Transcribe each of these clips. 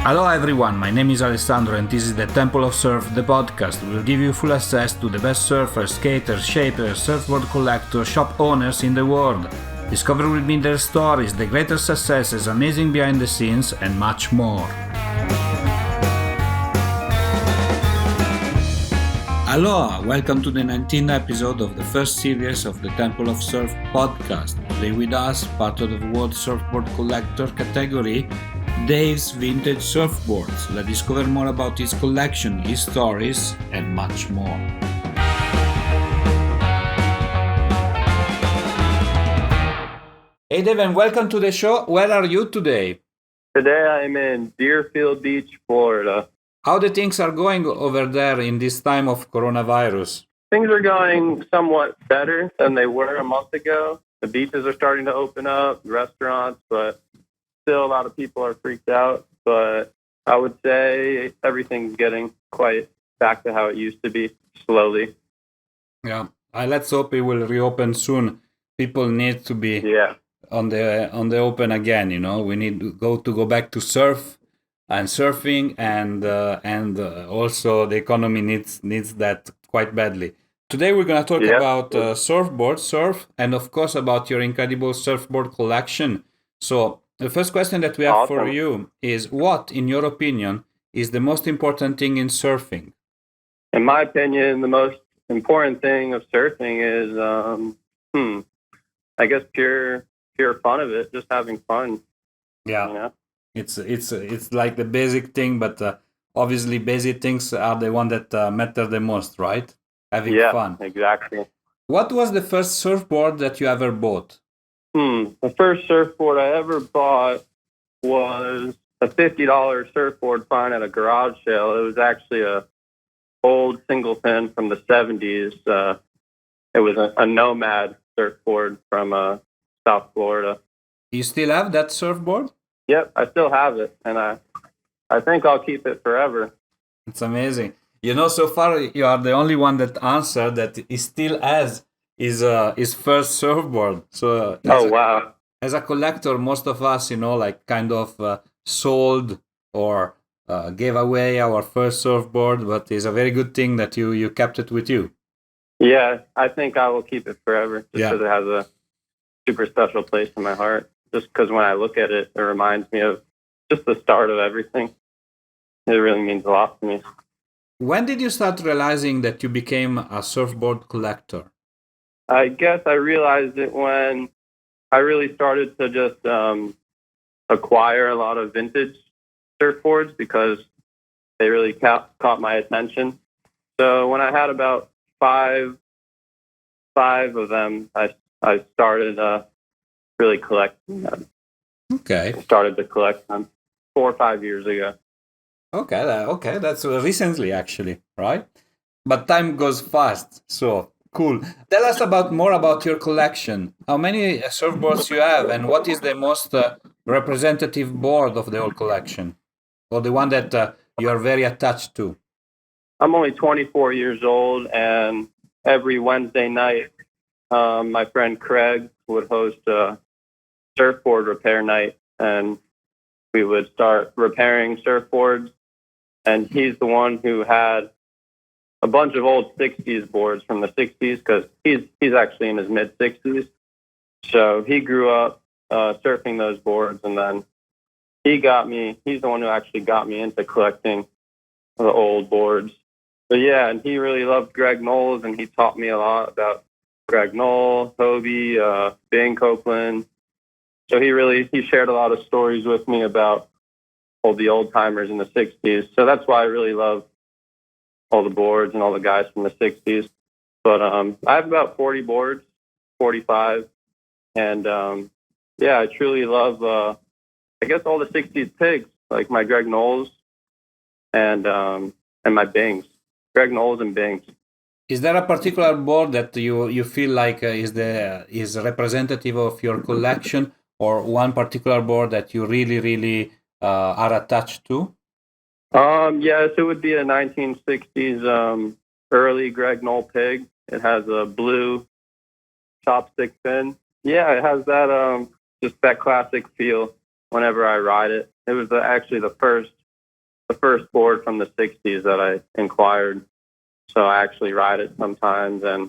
Aloha everyone, my name is Alessandro and this is the Temple of Surf, the podcast. We'll give you full access to the best surfers, skaters, shapers, surfboard collectors, shop owners in the world. Discover with me their stories, the greater successes, amazing behind the scenes, and much more. Aloha! Welcome to the 19th episode of the first series of the Temple of Surf podcast. Today with us, part of the World Surfboard Collector category, Daves Vintage Surfboards. Let's discover more about his collection, his stories, and much more. Hey Dave, and welcome to the show. Where are you today? Today I'm in Deerfield Beach, Florida. How the things are going over there in this time of coronavirus? Things are going somewhat better than they were a month ago. The beaches are starting to open up, restaurants, but still a lot of people are freaked out. But I would say everything's getting quite back to how it used to be, slowly. Yeah, let's hope it will reopen soon. People need to be on the open again. You know, we need to go back to surfing, and also the economy needs that quite badly. Today we're gonna talk about surf, and of course about your incredible surfboard collection. So the first question that we have for you is, what, in your opinion, is the most important thing in surfing? In my opinion, the most important thing of surfing is, I guess pure fun of it, just having fun. Yeah, you know? It's like the basic thing, but obviously basic things are the one that matter the most, right? Having fun. Yeah, exactly. What was the first surfboard that you ever bought? The first surfboard I ever bought was a $50 surfboard found at a garage sale. It was actually a old single fin from the 70s. It was a Nomad surfboard from South Florida. You still have that surfboard? Yep, I still have it, and I think I'll keep it forever. It's amazing. You know, so far you are the only one that answered that he still has his first surfboard. So wow. As a collector, most of us, you know, like kind of sold or gave away our first surfboard, but it's a very good thing that you kept it with you. Yeah, I think I will keep it forever just because it has a super special place in my heart. Just because when I look at it, it reminds me of just the start of everything. It really means a lot to me. When did you start realizing that you became a surfboard collector? I guess I realized it when I really started to just acquire a lot of vintage surfboards because they really caught my attention. So when I had about five of them, I started really collecting them. Okay. I started to collect them 4 or 5 years ago. Okay, that's recently actually, right? But time goes fast, so cool. Tell us more about your collection. How many surfboards you have, and what is the most representative board of the whole collection, or the one that you are very attached to? I'm only 24 years old, and every Wednesday night, my friend Craig would host a surfboard repair night, and we would start repairing surfboards. And he's the one who had a bunch of old 60s boards from the 60s because he's actually in his mid-60s. So he grew up surfing those boards, and then he's the one who actually got me into collecting the old boards. But yeah, and he really loved Greg Knowles, and he taught me a lot about Greg Knoll, Toby, Bing Copeland. So he shared a lot of stories with me about all the old timers in the 60s. So that's why I really love all the boards and all the guys from the 60s. But I have about 40 boards, 45. And I truly love, I guess, all the 60s pigs, like my Greg Knowles and my Bings. Greg Knowles and Bings. Is there a particular board that you feel like is representative of your collection, or one particular board that you really are attached to? Yes, it would be a 1960s early Greg Knoll pig. It has a blue chopstick fin. Yeah, it has that just that classic feel whenever I ride it. It was actually the first the first board from the 60s that I inquired. So I actually ride it sometimes, and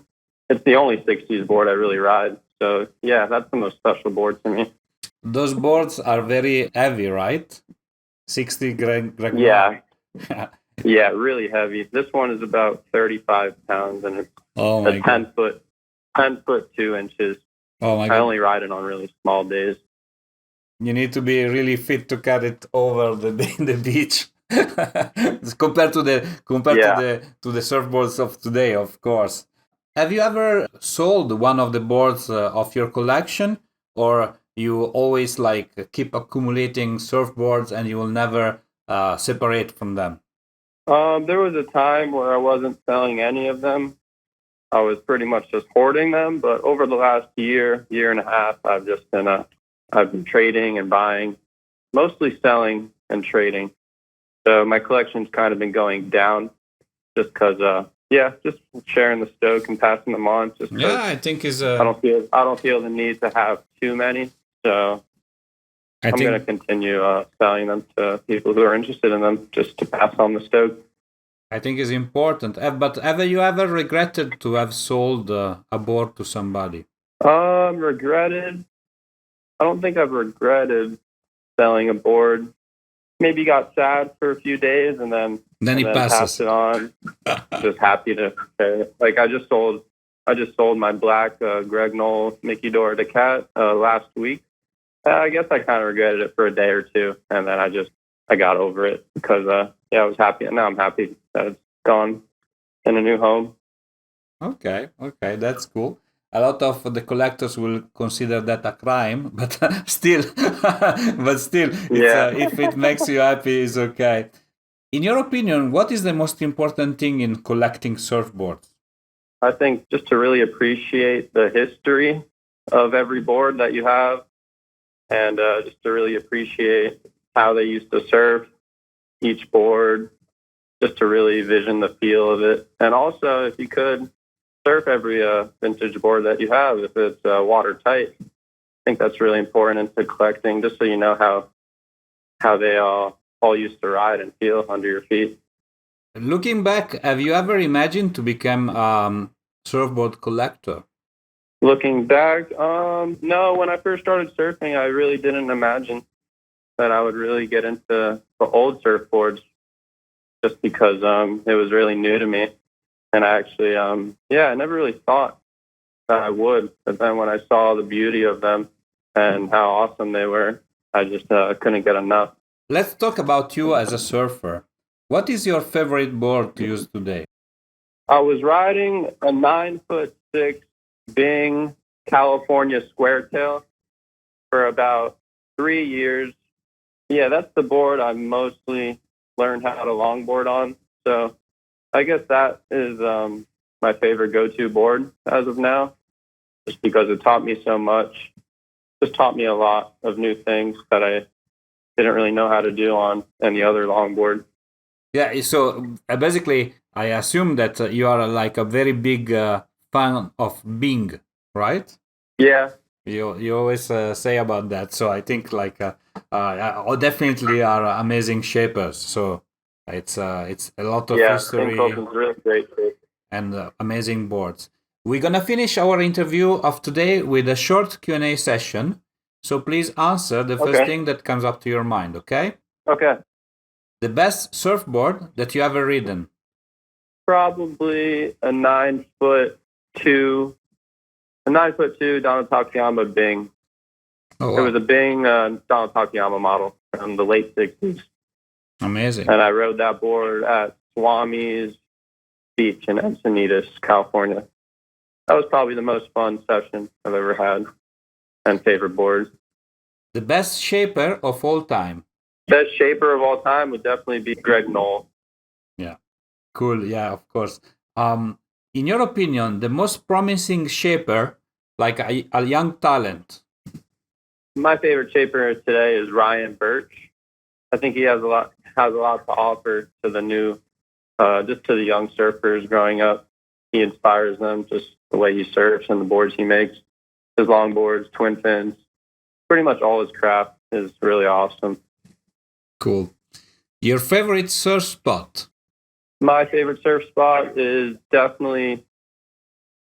it's the only 60s board I really ride. So yeah, that's the most special board to me. Those boards are very heavy, right? 60 Greg. Yeah. Yeah, really heavy. This one is about 35 pounds, and it's a 10 foot 2 inches. Oh my God. I only ride it on really small days. You need to be really fit to cut it over the beach. compared to the surfboards of today, of course. Have you ever sold one of the boards of your collection, or you always keep accumulating surfboards and you will never separate from them? There was a time where I wasn't selling any of them. I was pretty much just hoarding them, but over the last year and a half, I've been trading and buying, mostly selling and trading. So my collection's kind of been going down just because, just sharing the stoke and passing them on. I think I don't feel the need to have too many. So I'm going to continue selling them to people who are interested in them, just to pass on the stoke. I think is important. But have you ever regretted to have sold a board to somebody? Regretted? I don't think I've regretted selling a board. Maybe got sad for a few days and then passed it on. Just happy to pay it. Like I just sold my black Greg Knoll Mickey Dora the Cat last week. I guess I kind of regretted it for a day or two, and then I got over it because I was happy, and now I'm happy that it's gone in a new home. Okay, that's cool. A lot of the collectors will consider that a crime, but still, if it makes you happy, it's okay. In your opinion, what is the most important thing in collecting surfboards? I think just to really appreciate the history of every board that you have, and just to really appreciate how they used to surf each board, just to really vision the feel of it. And also, if you could, surf every vintage board that you have, if it's watertight. I think that's really important into collecting, just so you know how they all used to ride and feel under your feet. Looking back, have you ever imagined to become a surfboard collector? Looking back, no. When I first started surfing, I really didn't imagine that I would really get into the old surfboards, just because it was really new to me. And I actually, I never really thought that I would. But then when I saw the beauty of them and how awesome they were, I just couldn't get enough. Let's talk about you as a surfer. What is your favorite board to use today? I was riding a 9'6" Bing California Squaretail for about 3 years. Yeah, that's the board I mostly learned how to longboard on. So I guess that is my favorite go-to board as of now, just because it taught me so much. Just taught me a lot of new things that I didn't really know how to do on any other longboard. Yeah, so basically, I assume that you are like a very big fan of Bing, right? Yeah. You always say about that. So I think definitely are amazing shapers. So it's a lot of history. Really great and amazing boards. We're gonna finish our interview of today with a short Q&A session. So please answer the first thing that comes up to your mind. Okay. Okay. The best surfboard that you ever ridden? Probably a 9'2" Donald Takayama Bing. Oh, wow. It was a Bing Donald Takayama model from the late 60s. Amazing. And I rode that board at Swami's Beach in Encinitas, California. That was probably the most fun session I've ever had, and favorite board. The best shaper of all time? Best shaper of all time would definitely be Greg Knoll. Yeah. Cool. Yeah, of course. In your opinion, the most promising shaper, like a young talent? My favorite shaper today is Ryan Birch. I think he has a lot to offer to the new, just to the young surfers growing up. He inspires them, just the way he surfs and the boards he makes. His longboards, twin fins, pretty much all his craft is really awesome. Cool. Your favorite surf spot? My favorite surf spot is definitely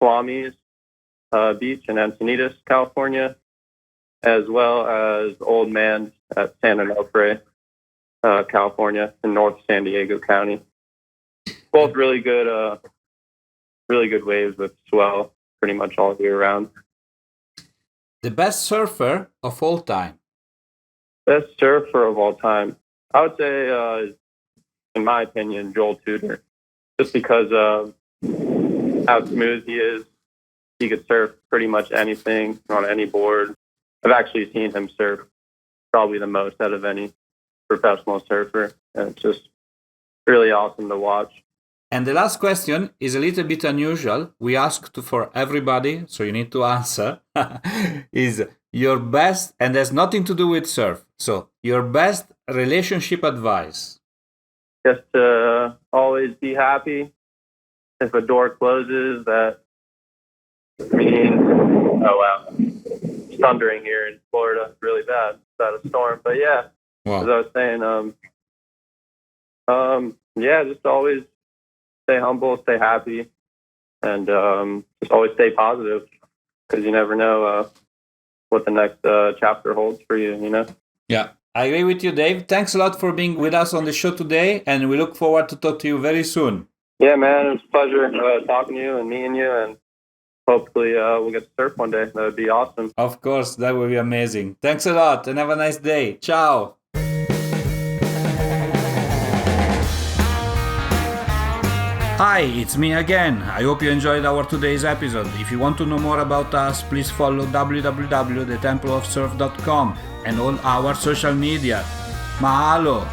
Kwami's Beach in Encinitas, California, as well as Old Man at San Onofre, California, in North San Diego County. Both really good waves with swell pretty much all year round. The best surfer of all time? Best surfer of all time, I would say, in my opinion, Joel Tudor, just because of how smooth he is. He could surf pretty much anything on any board. I've actually seen him surf probably the most out of any professional surfer, and it's just really awesome to watch. And the last question is a little bit unusual. We asked for everybody, so you need to answer, is your best, and has nothing to do with surf, so your best relationship advice? Just to always be happy. If a door closes, that means, oh wow, it's thundering here in Florida, really bad. It's out of storm, but yeah, Wow. as I was saying, yeah, just always stay humble, stay happy, and just always stay positive, because you never know what the next chapter holds for you, you know? Yeah, I agree with you, Dave. Thanks a lot for being with us on the show today, and we look forward to talk to you very soon. Yeah, man, it was a pleasure talking to you and meeting you, and hopefully we'll get to surf one day. That would be awesome. Of course, that would be amazing. Thanks a lot, and have a nice day. Ciao! Hi, it's me again. I hope you enjoyed our today's episode. If you want to know more about us, please follow www.thetempleofsurf.com and all our social media. Mahalo!